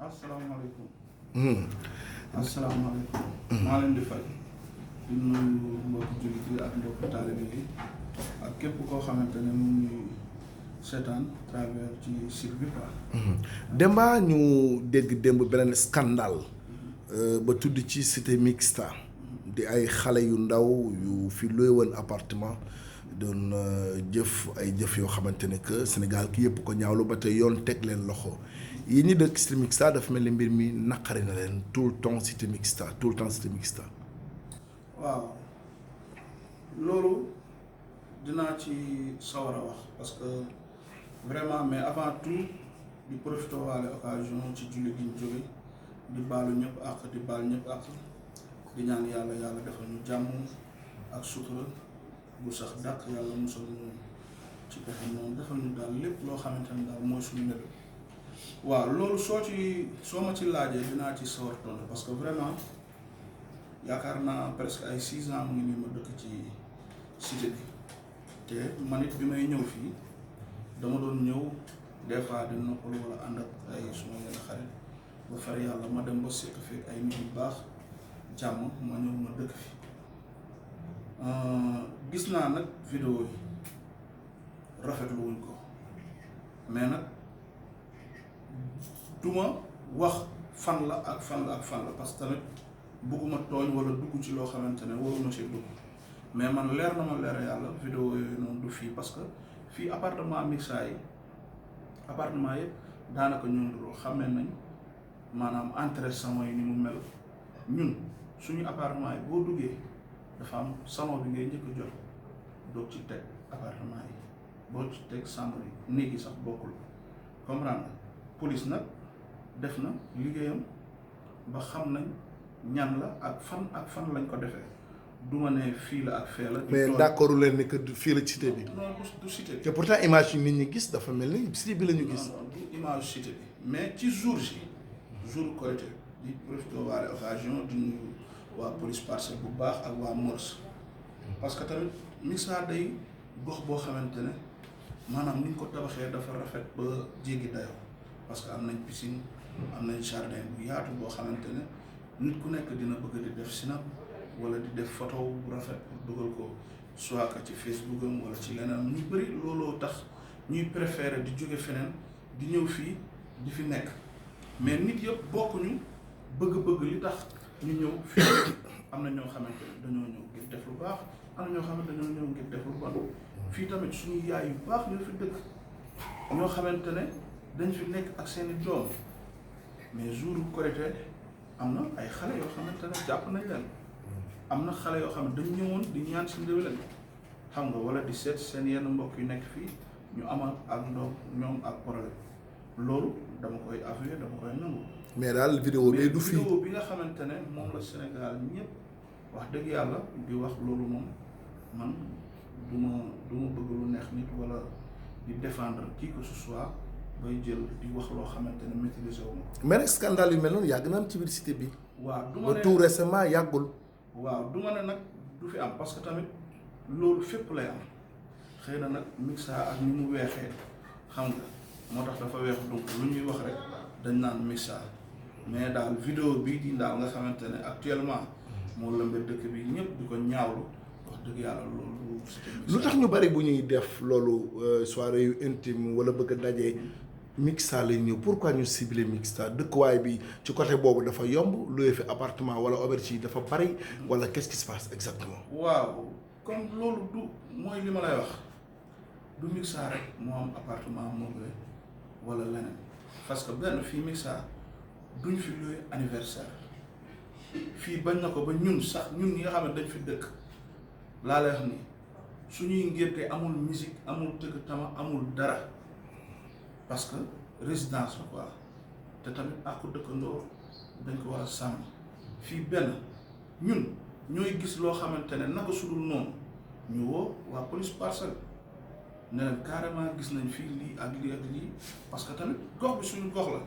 asalaamaaleykum. Hmm. asalaamaaleykum. maa leen di fay. di nuyu mbokki jullit yi ak mbokki taalibe yi ak képp koo xamante ne mu ngi seetaan travers ci site bi quoi. Demba ñu dégg démb beneen scandale ba tudd ci cité mixta di ay xale yu ndaw yu fi luye woon appartement doon jëf ay jëf yoo xamante ne que Sénégal ki yëpp ko ñaawlu ba tey yoon teg leen loxo yi ñi dëkk cité mixta dafa mel ni mbir mi naqari na leen tout le temps cité mixta tout le temps cité mixta. waaw loolu dinaa ci sawar a wax parce que vraiment mais avant tout di profité waale occasion ci julli gi ñu jóge di baalu ñëpp ak di baal ñëpp ak di ñaan yàlla defal ñu jàmm ak sutura bu sax dàq yàlla musal ñu ci pexe noonu defal ñu daal lépp loo xamante ne daal mooy suñu mébét. waaw loolu soo ma ci laajee dinaa ci sawar tontu parce que vraiment yaakaar naa presque ay 6 ans mu ngi nii ma dëkk ci cité bi te man it bi may ñëw fii dama doon ñëw des fois di noppalu wala ànd ak ay suma yenn xarit ba far yàlla ma dem ba sekk fii ay nit yu baax jàmm ma ñëw ma dëkk fi gis naa nag vidéo yi rafetlu wuñ ko mais nag duma wax fan la ak fan la parce que tamit bugguma tooñ wala dugg ci loo xamante ne waruma ci dugg mais man leer na ma leer yàlla vidéo yooyu noonu du fii parce que fii appartement mixta yi appartement yëpp daanaka ñun loo xamee nañ maanaam entrée salon yi ni mu mel ñun suñu appartement yi boo duggee dafa am salon bi ngay njëkk a jot doog ci teg appartement yi boo ci teg chambre yi néeg yi sax bokkul comprendre nga police nag def na liggéeyam ba xam nañ ñan la ak fan lañ ko defee du ma ne fii la ak fee la. mais d'accord leen ni que fii la cité bi. non du cité bi. te pourtant image yi nit ñi gis dafa mel ni cité bi la ñu gis. non du image cité bi mais ci jour Korité di profité waale occasion di nuyu waa police Parcelles bu baax ak waa Mors parce que tamit mixta day gox boo xamante ne maanaam ni ñu ko tabaxee dafa rafet ba jéggi dayoo parce que am nañ piscine am nañ jardin bu yaatu boo xamante ne nit ku nekk dina bëgg di def snap wala di def photo bu rafet pour dugal ko soit que ci Facebook am wala ci leneen ñu bëri looloo tax ñuy préférer di jóge feneen di ñëw fii di fi nekk mais nit yëpp bokkuñu bëgg-bëgg li tax ñu ñëw fii am na ñoo xamante ne dañoo ñëw ngir def lu baax am na ñoo xamante dañoo ñëw ngir def lu bon fii tamit suñu yaay yu baax ñoo fi dëkk ñoo xamante ne dañ fi nekk ak seeni doom mais jour Korité am na ay xale yoo xamante ne jàpp nañ leen am na xale yoo xam ne dañ ñëwoon di ñaan si ndéwénal xam nga wala di seet seen yenn mbokk yu nekk fii ñu amal ak ndox ñoom ak problème loolu dama koy avouer dama koy nangu. mais daal vidéo bi du fii vidéo bi nga xamante ne moom la Sénégal ñëpp wax dëgg yàlla di wax loolu moom man du ma bëgg lu neex nit wala di défendre qui que ce soit bay jël di wax loo xamante ne maîtriser wu ma ko. mais nag scandale yu mel noonu yàgg na am ci biir cité bi. waaw du ma ba ne tout récemment yàggul. waaw du ma ne nag du fi am parce que tamit loolu fépp lay am xëy na nag mixta ak ni mu weexee xam nga moo tax dafa weex donc lu ñuy wax rek dañ naan mixta mais daal vidéo bii di ndaal nga xamante ne actuellement moo lëmbee dëkk bi ñëpp di ko ñaawlu wax dëgg yàlla loolu. lu tax ñu bari bu ñuy def loolu soirée yu intime wala bëgg a daje mixta lay ñëw pourquoi ñu ciblé mixta dëkkuwaay bi ci côté boobu dafa yomb loué fi appartement wala auberge yi dafa bari wala qu'est-ce qui se passe exactement. waaw comme loolu du mooy li ma lay wax du mixta rek moo am appartement meublé wala leneen parce que benn fii mixta duñ fi loué anniversaire fii bañ na ko ba ñun sax ñun ñi nga xam ne dañ fi dëkk laa lay wax ni suñuy ngénte amul musique amul tëgg tama amul dara parce que résidence la quoi te tamit àqu dëkkandoo dañ ko war a sàmm fii benn ñun ñooy gis loo xamante ne naka sudul noonu ñu woo waa police Parcelles ne leen carrément gis nañ fii lii ak lii parce que tamit gox bi suñu gox la